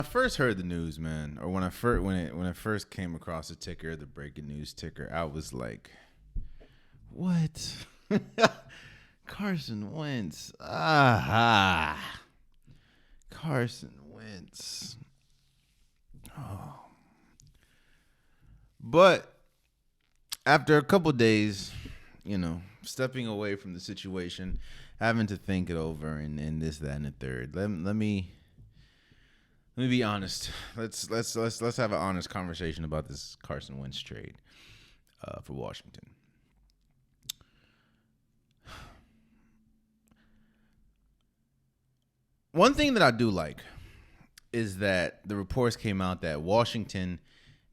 I first heard the news, man, or when I first came across the ticker, the breaking news ticker, I was like, "What? Carson Wentz? Aha! Carson Wentz." Oh. But after a couple days, stepping away from the situation, having to think it over, and this, that, and the third. Let me be honest. Let's have an honest conversation about this Carson Wentz trade for Washington. One thing that I do like is that the reports came out that Washington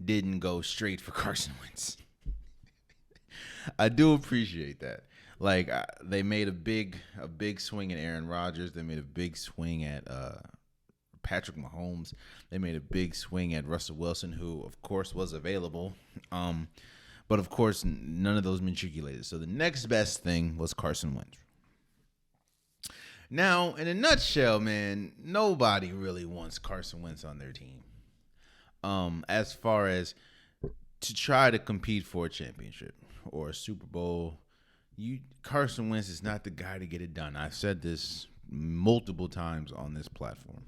didn't go straight for Carson Wentz. I do appreciate that. Like they made a big swing at Aaron Rodgers. They made a big swing at Patrick Mahomes. They made a big swing at Russell Wilson, who of course was available. But of course none of those matriculated. So the next best thing was Carson Wentz. Now, in a nutshell, man, nobody really wants Carson Wentz on their team. As far as to try to compete for a championship or a Super Bowl, Carson Wentz is not the guy to get it done. I've said this multiple times on this platform.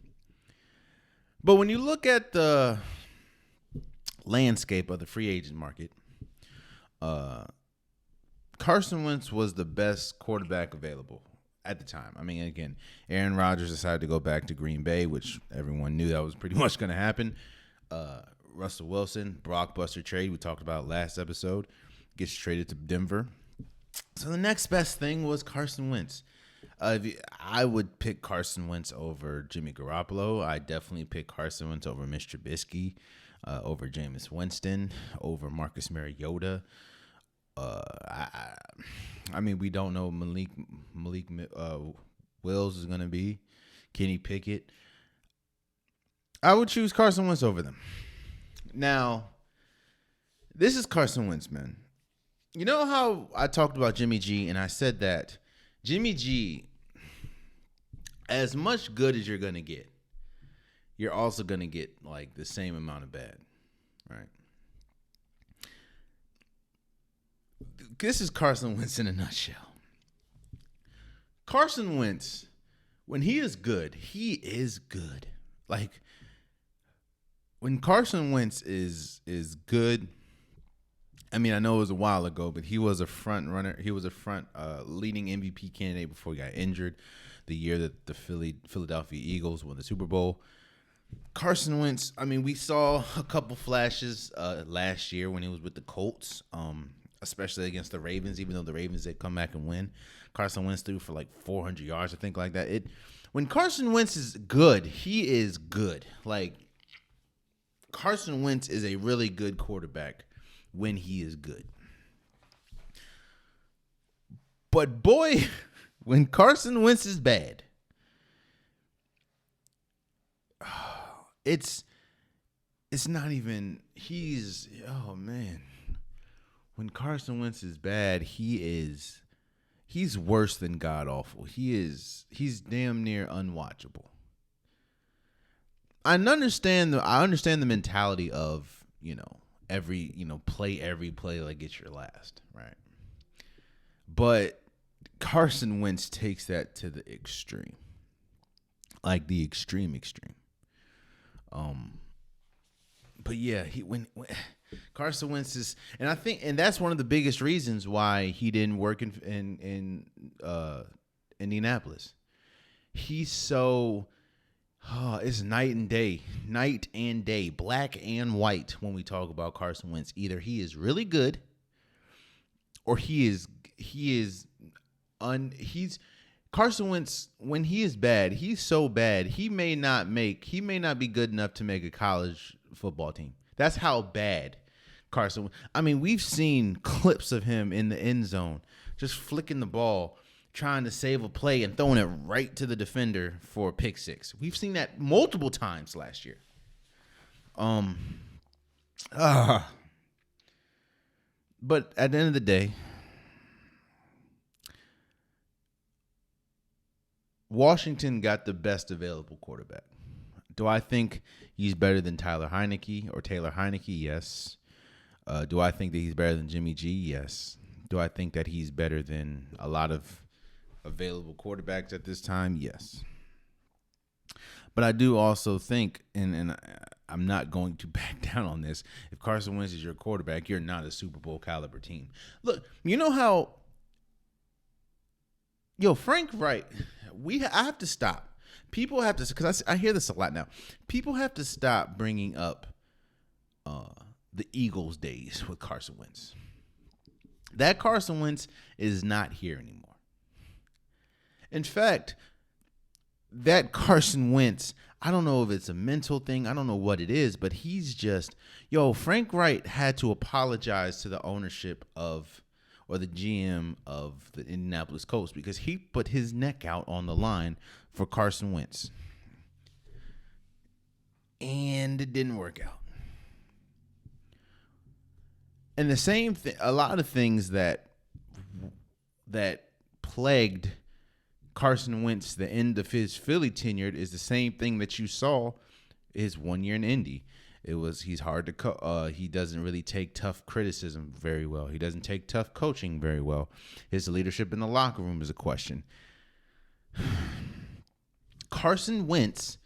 But when you look at the landscape of the free agent market, Carson Wentz was the best quarterback available at the time. I mean, again, Aaron Rodgers decided to go back to Green Bay, which everyone knew that was pretty much going to happen. Russell Wilson, blockbuster trade we talked about last episode, gets traded to Denver. So the next best thing was Carson Wentz. I would pick Carson Wentz over Jimmy Garoppolo. I definitely pick Carson Wentz over Mitch Trubisky, over Jameis Winston, over Marcus Mariota. I mean, we don't know Malik Wills is going to be. Kenny Pickett. I would choose Carson Wentz over them. Now, this is Carson Wentz, man. You know how I talked about Jimmy G, and I said that Jimmy G, as much good as you're going to get, you're also going to get like the same amount of bad, right? This is Carson Wentz in a nutshell. Carson Wentz, when he is good, he is good. Like, when Carson Wentz is good, I mean, I know it was a while ago, but he was a front runner. He was a leading MVP candidate before he got injured the year that the Philadelphia Eagles won the Super Bowl. Carson Wentz, I mean, we saw a couple flashes last year when he was with the Colts, especially against the Ravens, even though the Ravens did come back and win. Carson Wentz threw for like 400 yards, I think, like that. When Carson Wentz is good, he is good. Like, Carson Wentz is a really good quarterback when he is good. But boy, when Carson Wentz is bad, it's not even, oh man. When Carson Wentz is bad, he's worse than god awful. He's damn near unwatchable. I understand the mentality of, play every play like it's your last, right? But Carson Wentz takes that to the extreme. Like the extreme. But yeah, when Carson Wentz is, and that's one of the biggest reasons why he didn't work in Indianapolis. He's so, it's night and day, black and white when we talk about Carson Wentz. Either he is really good, or he's Carson Wentz, when he is bad, he's so bad he may not be good enough to make a college football team. That's how bad Carson. I mean, we've seen clips of him in the end zone just flicking the ball, trying to save a play and throwing it right to the defender for a pick six. We've seen that multiple times last year. But at the end of the day, Washington got the best available quarterback. Do I think he's better than Tyler Heineke or Taylor Heineke? Yes. Do I think that he's better than Jimmy G? Yes. Do I think that he's better than a lot of available quarterbacks at this time? Yes. But I do also think, and I'm not going to back down on this, if Carson Wentz is your quarterback, you're not a Super Bowl caliber team. Look, you know how, Frank Wright, I have to stop. People have to, because I hear this a lot now. People have to stop bringing up the Eagles days with Carson Wentz. That Carson Wentz is not here anymore. In fact, that Carson Wentz, I don't know if it's a mental thing. I don't know what it is, but he's just, Frank Wright had to apologize to the ownership or the GM of the Indianapolis Colts because he put his neck out on the line for Carson Wentz. And it didn't work out. And the same thing, a lot of things that plagued Carson Wentz the end of his Philly tenure is the same thing that you saw his 1 year in Indy. He's hard to he doesn't really take tough criticism very well. He doesn't take tough coaching very well. His leadership in the locker room is a question. Carson Wentz,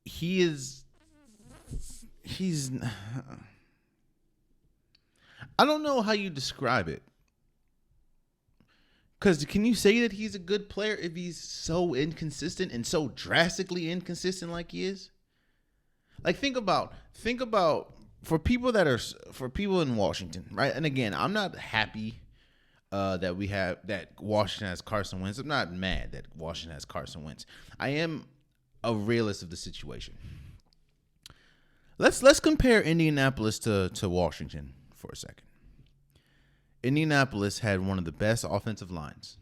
he's I don't know how you describe it. Because can you say that he's a good player if he's so inconsistent and so drastically inconsistent like he is? Like think about for people in Washington, right? And again, I'm not happy that Washington has Carson Wentz. I'm not mad that Washington has Carson Wentz. I am a realist of the situation. Let's compare Indianapolis to Washington for a second. Indianapolis had one of the best offensive lines.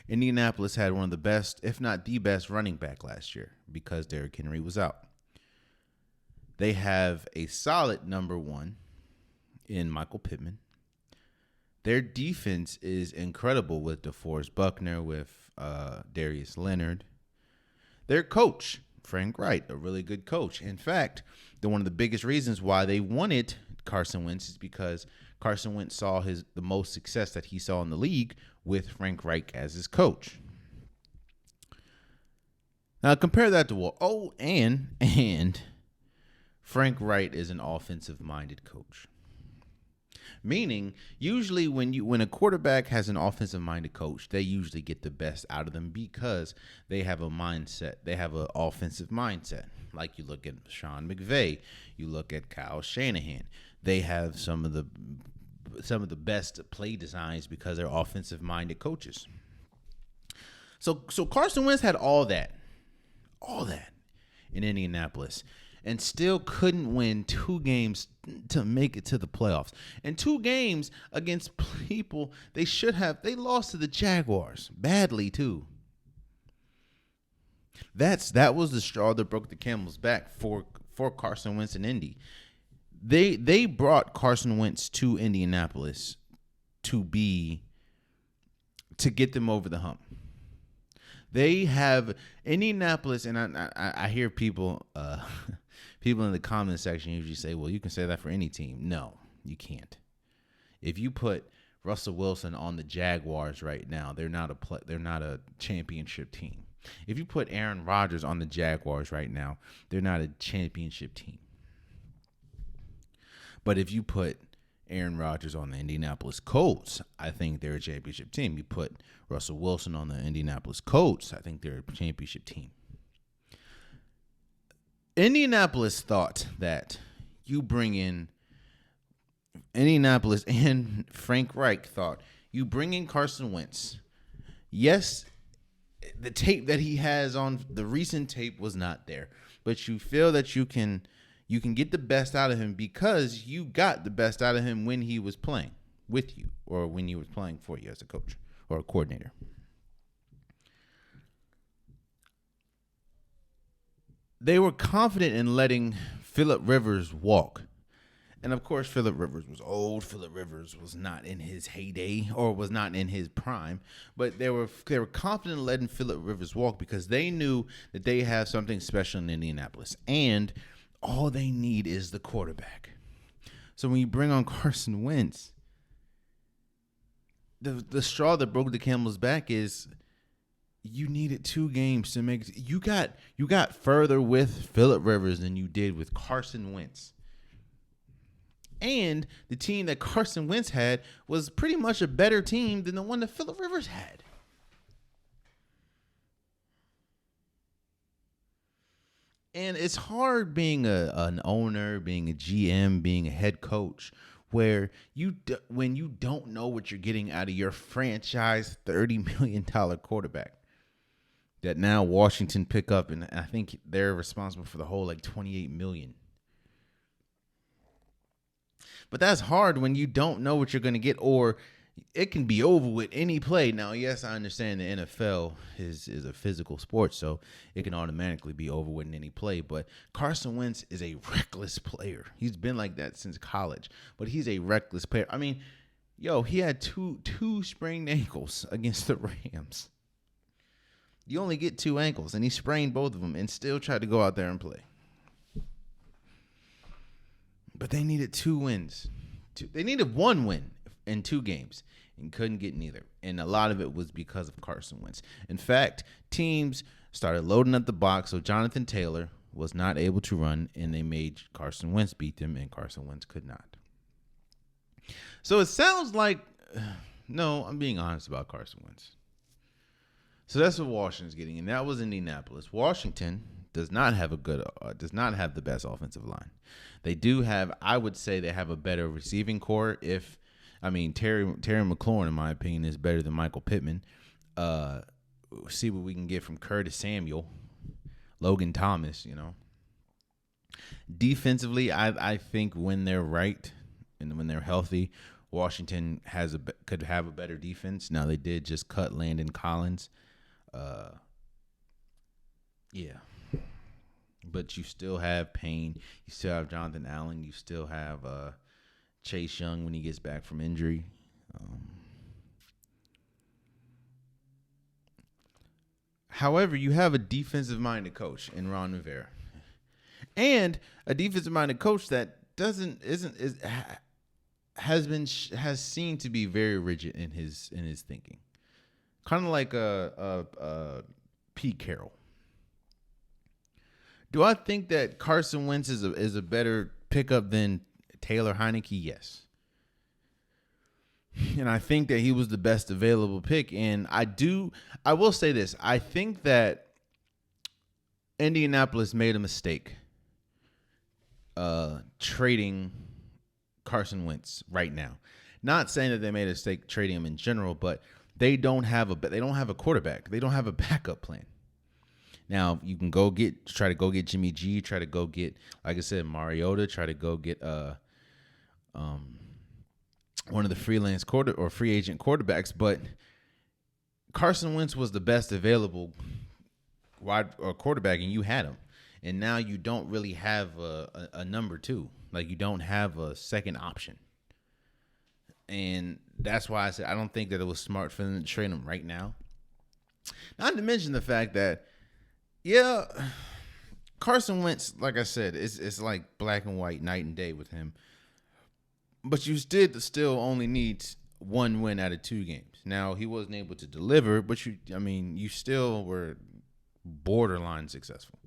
Indianapolis had one of the best, if not the best, running back last year because Derrick Henry was out. They have a solid number one in Michael Pittman. Their defense is incredible with DeForest Buckner, with Darius Leonard. Their coach, Frank Wright, a really good coach. In fact, one of the biggest reasons why they wanted Carson Wentz is because Carson Wentz saw the most success that he saw in the league with Frank Reich as his coach. Now compare that to and Frank Wright is an offensive-minded coach. Meaning, usually when a quarterback has an offensive-minded coach, they usually get the best out of them because they have a mindset. They have an offensive mindset. Like you look at Sean McVay, you look at Kyle Shanahan. They have some of the best play designs because they're offensive-minded coaches. So Carson Wentz had all that in Indianapolis, and still couldn't win 2 games to make it to the playoffs. And 2 games against people they lost to the Jaguars badly too. That was the straw that broke the camel's back for Carson Wentz and Indy. They brought Carson Wentz to Indianapolis to get them over the hump. They have Indianapolis, and I hear people in the comment section usually say, "Well, you can say that for any team." No, you can't. If you put Russell Wilson on the Jaguars right now, they're not a championship team. If you put Aaron Rodgers on the Jaguars right now, they're not a championship team. But if you put Aaron Rodgers on the Indianapolis Colts, I think they're a championship team. You put Russell Wilson on the Indianapolis Colts, I think they're a championship team. Indianapolis thought that you bring in Indianapolis, and Frank Reich thought you bring in Carson Wentz. Yes, the tape that he has on the recent tape was not there, but you feel that you can get the best out of him because you got the best out of him when he was playing with you or when he was playing for you as a coach or a coordinator. They were confident in letting Phillip Rivers walk. And of course, Phillip Rivers was old. Phillip Rivers was not in his heyday or was not in his prime, but they were confident in letting Phillip Rivers walk because they knew that they have something special in Indianapolis, and all they need is the quarterback. So when you bring on Carson Wentz, the straw that broke the camel's back is you needed 2 games to make. You got further with Phillip Rivers than you did with Carson Wentz. And the team that Carson Wentz had was pretty much a better team than the one that Phillip Rivers had. And it's hard being an owner, being a GM, being a head coach, where when you don't know what you're getting out of your franchise $30 million quarterback that now Washington pick up, and I think they're responsible for the whole like $28 million. But that's hard when you don't know what you're going to get, or it can be over with any play. Now, yes, I understand the NFL is a physical sport, so it can automatically be over with in any play. But Carson Wentz is a reckless player. He's been like that since college, but he's a reckless player. I mean, he had two sprained ankles against the Rams. You only get 2 ankles, and he sprained both of them and still tried to go out there and play. But they needed 2 wins. They needed 1 win in 2 games and couldn't get neither. And a lot of it was because of Carson Wentz. In fact, teams started loading up the box, so Jonathan Taylor was not able to run, and they made Carson Wentz beat them, and Carson Wentz could not. So it sounds like, no, I'm being honest about Carson Wentz. So that's what Washington's getting, and that was Indianapolis. Washington does not have the best offensive line. They do have, I would say, they have a better receiving core. Terry McLaurin, in my opinion, is better than Michael Pittman. See what we can get from Curtis Samuel, Logan Thomas. Defensively, I think when they're right and when they're healthy, Washington could have a better defense. Now they did just cut Landon Collins. Yeah. But you still have Payne. You still have Jonathan Allen. You still have Chase Young when he gets back from injury. However, you have a defensive-minded coach in Ron Rivera, and a defensive-minded coach that has seemed to be very rigid in his thinking, kind of like Pete Carroll. Do I think that Carson Wentz is a better pickup than Taylor Heineke? Yes. And I think that he was the best available pick. And I will say this. I think that Indianapolis made a mistake trading Carson Wentz right now. Not saying that they made a mistake trading him in general, but they don't have a quarterback. They don't have a backup plan. Now, you can try to go get Jimmy G, try to go get, like I said, Mariota, try to go get one of the freelance free agent quarterbacks, but Carson Wentz was the best available quarterback, and you had him. And now you don't really have a number 2. Like, you don't have a second option. And that's why I said I don't think that it was smart for them to trade him right now. Not to mention the fact that, yeah, Carson Wentz, like I said, it's like black and white, night and day with him. But you still only need 1 win out of 2 games. Now, he wasn't able to deliver, but you still were borderline successful.